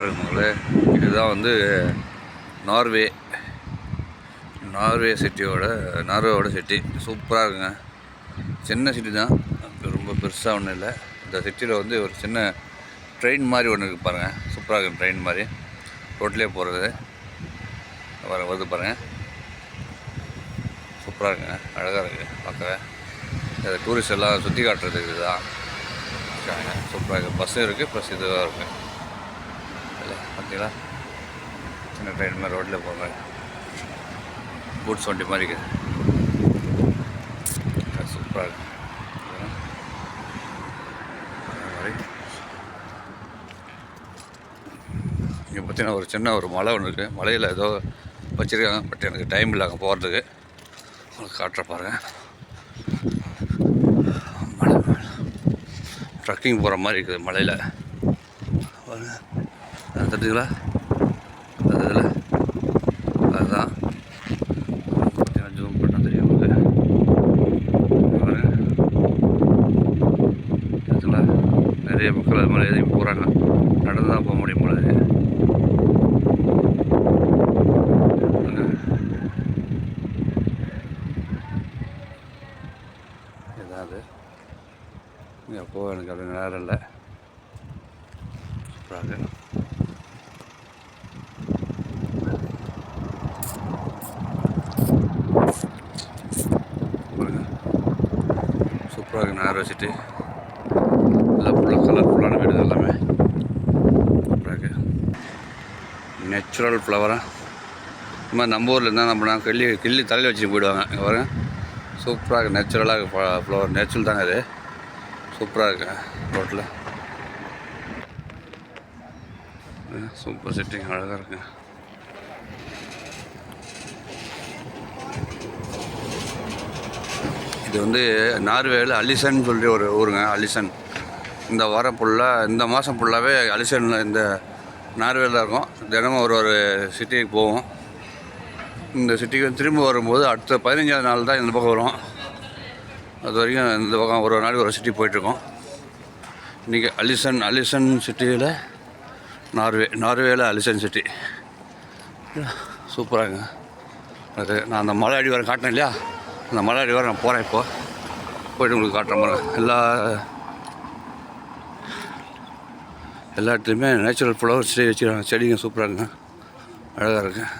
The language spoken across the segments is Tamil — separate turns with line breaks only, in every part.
இருக்குங்களே, இதுதான் வந்து நார்வே நார்வேவோட சிட்டி. சூப்பராக இருக்குங்க. சின்ன சிட்டி தான், ரொம்ப பெருசாக ஒன்றும் இல்லை. இந்த சிட்டியில் வந்து ஒரு சின்ன ட்ரெயின் மாதிரி ஒன்று இருக்குது பாருங்கள். சூப்பராக இருக்குது. ட்ரெயின் மாதிரி ரோட்லேயே போகிறது வருது பாருங்கள். சூப்பராக இருக்குங்க, அழகாக இருக்குது பார்க்கவே. இந்த டூரிஸ்ட் எல்லாம் சுற்றி காட்டுறதுக்கு இதுதான். சூப்பராக இருக்குது. பஸ்ஸும் இருக்குது, ப்ளஸ் இதுவாக இருக்குது. இல்லை பார்த்தீங்களா, சின்ன ட்ரெயின் மாதிரி ரோட்டில் போகிறேன். கூட்ஸ் வண்டி மாதிரி இருக்குது. சூப்பராக இருக்குது. இங்கே பார்த்தீங்கன்னா ஒரு சின்ன மலை ஒன்று இருக்குது. மலையில் ஏதோ வச்சுருக்காங்க, பட் எனக்கு டைம் இல்லை அங்கே போகிறதுக்கு. உங்களுக்கு காட்டுற பாருங்க. மலை ட்ரக்கிங் போகிற மாதிரி இருக்குது மலையில் பாருங்க. தட்டுங்களா, அதில் அதுதான் பார்த்தீங்கன்னா ஜூம் பண்ணால் தெரியும் உங்களுக்கு. பாருங்க, நிறைய மக்கள் அது மாதிரி எதையும் போகிறாங்க. நடந்து தான் போக முடியும் போல இருக்கு. ஏதாவது இங்கே போக எனக்கு அப்படி நேரம் இல்லை. சூப்பராக சூப்பராக இருக்குது நார்வே சிட்டி. எல்லாம் ஃபுல்லாக கலர்ஃபுல்லான வீடு எல்லாமே சூப்பராக இருக்குது. நேச்சுரல் ஃப்ளவராக இந்த மாதிரி நம்ம ஊரில் இருந்தால் நான் கிள்ளி தலையில் வச்சுட்டு போயிடுவாங்க. இங்கே பாருங்க, சூப்பராக இருக்குது. நேச்சுரலாக ஃப்ளவர், நேச்சுரல் தாங்க இது. சூப்பராக இருக்குது. ரோட்டில் சூப்பர் சிட்டிங், அழகாக இருக்குங்க. இது வந்து நார்வேயில் அலிசன் சொல்லி ஒரு ஊருங்க. அலிசன் இந்த வாரம் ஃபுல்லாக, இந்த மாதம் ஃபுல்லாகவே அலிசனில் இந்த நார்வேயில் தான் இருக்கும். தினமும் ஒரு சிட்டிக்கு போவோம். இந்த சிட்டிக்கு திரும்ப வரும்போது அடுத்த 15ஆவது நாள் தான் இந்த பக்கம் வரும். அது வரைக்கும் இந்த பக்கம் ஒரு நாளைக்கு ஒரு சிட்டி போயிட்டுருக்கோம். இன்றைக்கி அலிசன் சிட்டியில் நார்வேயில் அலிசன் சிட்டி சூப்பராகுங்க. அது நான் அந்த மலை அடி வர காட்டினேன் இல்லையா, அந்த மலை அடி வர நான் போகிறேன். போய்ட்டு உங்களுக்கு காட்டுறேன் பாருங்கள். எல்லா இடத்துலையுமே நேச்சுரல் ஃப்ளவர் வச்சுருக்காங்க. செடிங்க சூப்பராக இருக்குங்க, அழகாக இருக்குது.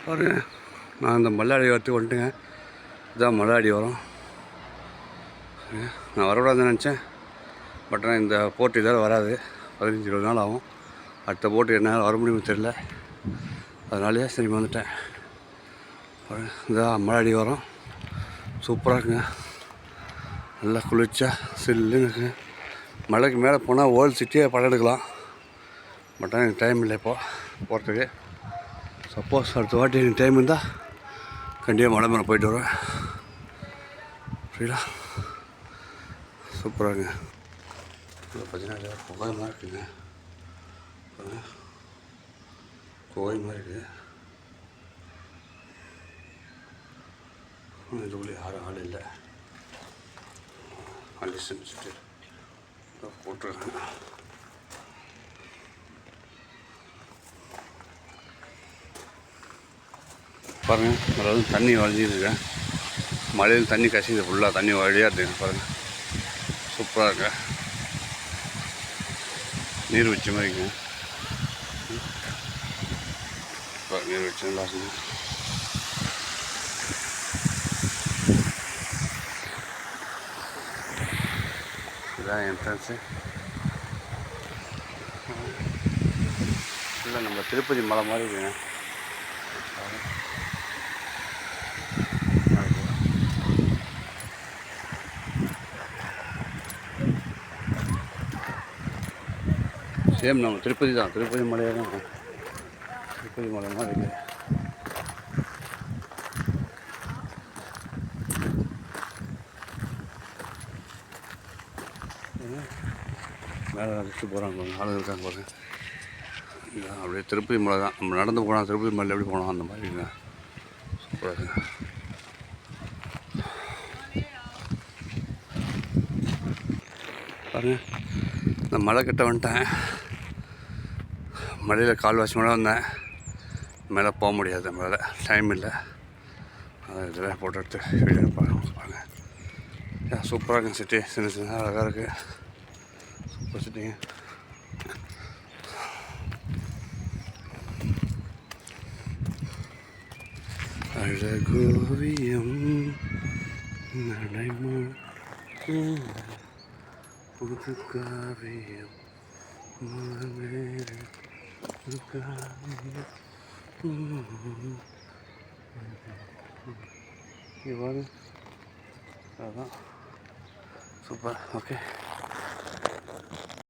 பாருங்க, நான் இந்த மல்லாடி வரத்துக்கு வந்துட்டுங்க. இதுதான் மல்லாடி வரும். நான் வரக்கூடாதுன்னு நினச்சேன். பட் ஆனால் இந்த போட்டு இதால் வராது. 15-20 நாள் ஆகும். அடுத்த போட்டு என்னால் வர முடியுமோ தெரியல. அதனாலேயே சரி வந்துட்டேன். இதான் மல்லாடி வரும். சூப்பராக இருக்குங்க. நல்லா குளிர்ச்சா சில்லுன்னு இருக்குங்க. மலைக்கு மேலே போனால் ஓல்டு சிட்டியே படம் எடுக்கலாம். பட் ஆனால் எனக்கு டைம் இல்லை இப்போது போகிறதுக்கு. சப்போஸ் அடுத்த வாட்டி எனக்கு டைம் இருந்தால் கண்டிப்பாக மலை மேலே போயிட்டு வருவேன். புரியல, சூப்பராக இருக்குங்க. இதில் பார்த்தீங்கன்னா புகை மாதிரி இருக்குங்க. புகை மாதிரி இருக்குது. இதுக்குள்ளே யாரும் ஆள் இல்லை. அலிசன் போட்டிருக்காங்க. பாருங்கள், அதாவது தண்ணி வழிஞ்சிருக்கேன். மழையில் தண்ணி கசிது, ஃபுல்லாக தண்ணி வழியாக இருக்குங்க. பாருங்கள், சூப்பராக இருக்கு. நீர் வச்ச மாதிரிங்க. நீர் வச்சு நல்லா இருக்குங்க. இதுதான் என்ட்ரன்ஸு. இல்லை, நம்ம திருப்பதி மலை மாதிரி இருக்குங்க. சேம் நம்ம திருப்பதி தான், திருப்பதி மலையாக தான். திருப்பதி மலை மாதிரி இருக்குது. மேலே அடிச்சுட்டு போகிறாங்க, ஆளுங்க இருக்காங்க பாருங்க. அப்படியே திருப்பதி மலை தான். நம்ம நடந்து போனால் திருப்பதி மலையில் எப்படி போனோம் அந்த மாதிரி இருக்குங்க. சூப்பராக இருக்குங்க. பாருங்க, இந்த மலை கிட்ட வந்துட்டேன். மலையில் கால்வாசி மலை வந்தேன். மேலே போக முடியாது, மேலே டைம் இல்லை. அதை இதில் போட்டு எடுத்து வீடியோ பாருங்க. சூப்பராக இருக்குங்க சிட்டி. சின்ன சின்ன அழகாக இருக்குது. சூப்பர் சிட்டிங்க. அழகோவியம் நடைமா புது காவியம் அதான் சூப்பர். ஓகே.